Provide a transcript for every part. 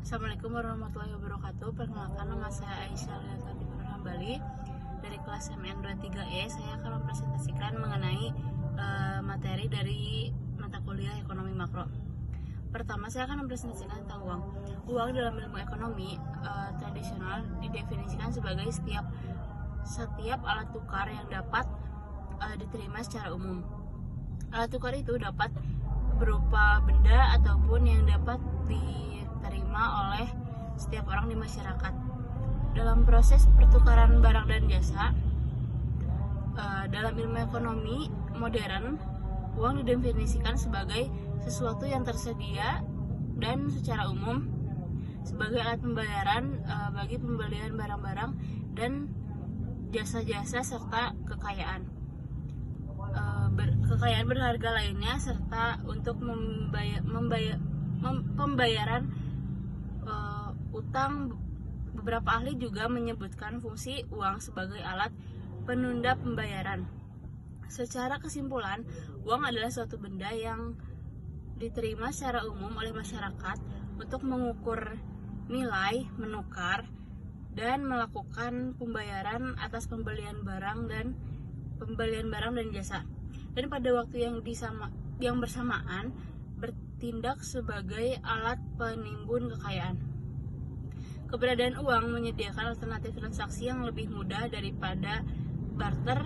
Assalamualaikum warahmatullahi wabarakatuh. Perkenalkan, nama saya Aisyah Liatati Hambali dari kelas MN23E. Saya akan mempresentasikan mengenai materi dari mata kuliah ekonomi makro. Pertama, saya akan mempresentasikan tentang uang. Uang dalam ilmu ekonomi tradisional didefinisikan sebagai setiap alat tukar yang dapat diterima secara umum. Alat tukar itu dapat berupa benda ataupun yang dapat diterima oleh setiap orang di masyarakat. Dalam proses pertukaran barang dan jasa, dalam ilmu ekonomi modern, uang didefinisikan sebagai sesuatu yang tersedia dan secara umum sebagai alat pembayaran bagi pembelian barang-barang dan jasa-jasa serta kekayaan berharga lainnya, serta untuk pembayaran utang. Beberapa ahli juga menyebutkan fungsi uang sebagai alat penunda pembayaran. Secara kesimpulan, uang adalah suatu benda yang diterima secara umum oleh masyarakat untuk mengukur nilai, menukar, dan melakukan pembayaran atas pembelian barang dan jasa, dan pada waktu yang bersamaan bertindak sebagai alat penimbun kekayaan. Keberadaan uang menyediakan alternatif transaksi yang lebih mudah daripada barter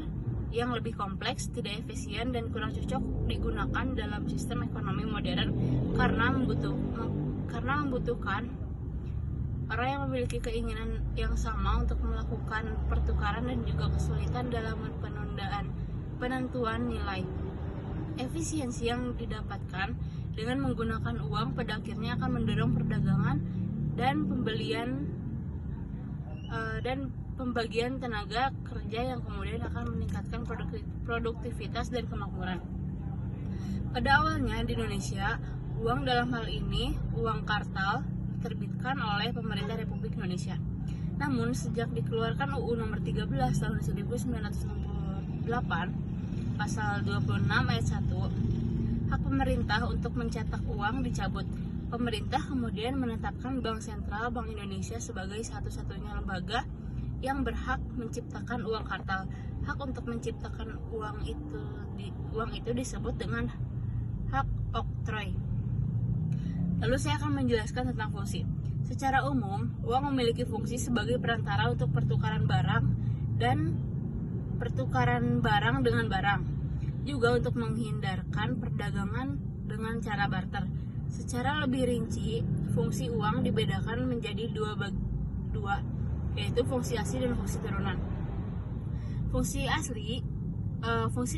yang lebih kompleks, tidak efisien, dan kurang cocok digunakan dalam sistem ekonomi modern karena membutuhkan orang yang memiliki keinginan yang sama untuk melakukan pertukaran dan juga kesulitan dalam penentuan nilai. Efisiensi yang didapatkan dengan menggunakan uang pada akhirnya akan mendorong perdagangan dan pembagian tenaga kerja yang kemudian akan meningkatkan produktivitas dan kemakmuran. Pada awalnya di Indonesia, uang dalam hal ini uang kartal diterbitkan oleh pemerintah Republik Indonesia. Namun sejak dikeluarkan UU nomor 13 tahun 1968 pasal 26 ayat 1, hak pemerintah untuk mencetak uang dicabut. Pemerintah kemudian menetapkan Bank Sentral Bank Indonesia sebagai satu-satunya lembaga yang berhak menciptakan uang kartal. Hak untuk menciptakan uang itu disebut dengan hak oktroy. Lalu saya akan menjelaskan tentang fungsi. Secara umum, uang memiliki fungsi sebagai perantara untuk pertukaran barang dengan barang, juga untuk menghindarkan perdagangan dengan cara barter. Secara lebih rinci, fungsi uang dibedakan menjadi dua, yaitu fungsi asli dan fungsi turunan. Fungsi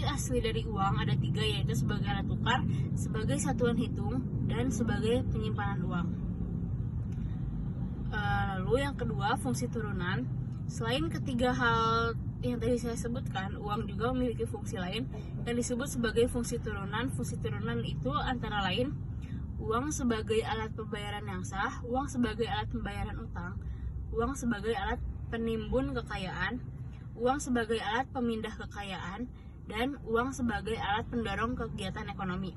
asli dari uang ada 3, yaitu sebagai alat tukar, sebagai satuan hitung, dan sebagai penyimpanan uang. Lalu yang kedua, fungsi turunan. Selain ketiga hal yang tadi saya sebutkan, uang juga memiliki fungsi lain yang disebut sebagai fungsi turunan. Fungsi turunan itu antara lain uang sebagai alat pembayaran yang sah, uang sebagai alat pembayaran utang, uang sebagai alat penimbun kekayaan, uang sebagai alat pemindah kekayaan, dan uang sebagai alat pendorong kegiatan ekonomi.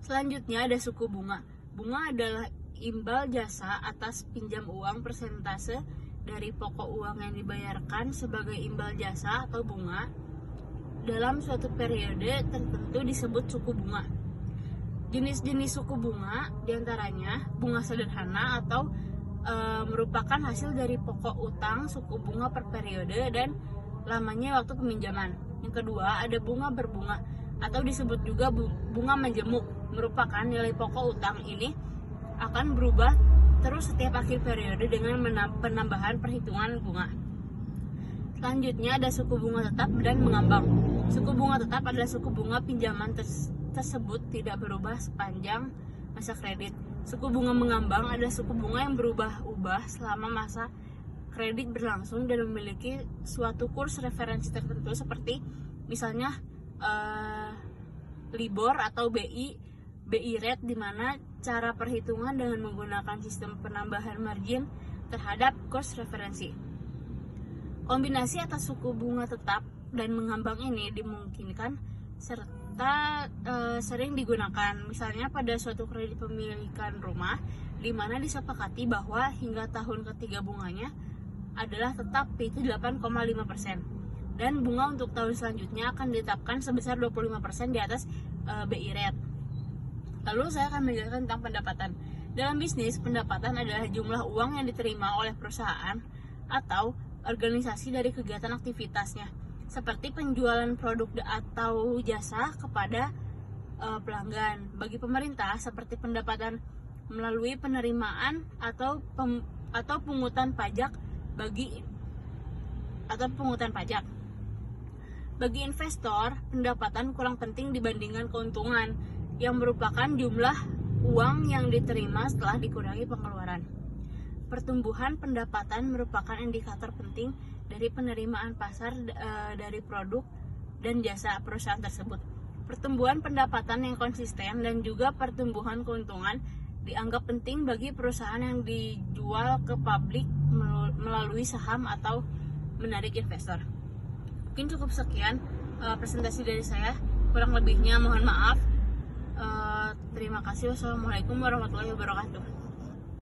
Selanjutnya ada suku bunga. Bunga adalah imbal jasa atas pinjam uang persentase dari pokok uang yang dibayarkan sebagai imbal jasa atau bunga dalam suatu periode tertentu disebut suku bunga. Jenis-jenis suku bunga diantaranya bunga sederhana atau merupakan hasil dari pokok utang suku bunga per periode dan lamanya waktu peminjaman. Yang kedua ada bunga berbunga atau disebut juga bunga menjemuk, merupakan nilai pokok utang ini akan berubah terus setiap akhir periode dengan penambahan perhitungan bunga. Selanjutnya ada suku bunga tetap dan mengambang. Suku bunga tetap adalah suku bunga pinjaman tersebut tidak berubah sepanjang masa kredit. Suku bunga mengambang adalah suku bunga yang berubah-ubah selama masa kredit berlangsung dan memiliki suatu kurs referensi tertentu seperti misalnya LIBOR atau BI rate, di mana cara perhitungan dengan menggunakan sistem penambahan margin terhadap kurs referensi. Kombinasi atas suku bunga tetap dan mengambang ini dimungkinkan serta sering digunakan. Misalnya pada suatu kredit pemilikan rumah di mana disepakati bahwa hingga tahun ketiga bunganya adalah tetap yaitu 8,5%, dan bunga untuk tahun selanjutnya akan ditetapkan sebesar 25% di atas BI rate. Lalu saya akan menjelaskan tentang pendapatan. Dalam bisnis, pendapatan adalah jumlah uang yang diterima oleh perusahaan atau organisasi dari kegiatan aktivitasnya, seperti penjualan produk atau jasa kepada pelanggan. Bagi pemerintah, seperti pendapatan melalui penerimaan atau pungutan pajak Bagi investor, pendapatan kurang penting dibandingkan keuntungan, yang merupakan jumlah uang yang diterima setelah dikurangi pengeluaran. Pertumbuhan pendapatan merupakan indikator penting dari penerimaan pasar dari produk dan jasa perusahaan tersebut. Pertumbuhan pendapatan yang konsisten dan juga pertumbuhan keuntungan dianggap penting bagi perusahaan yang dijual ke publik melalui saham atau menarik investor. Mungkin cukup sekian presentasi dari saya. Kurang lebihnya mohon maaf. Terima kasih. Wassalamualaikum warahmatullahi wabarakatuh.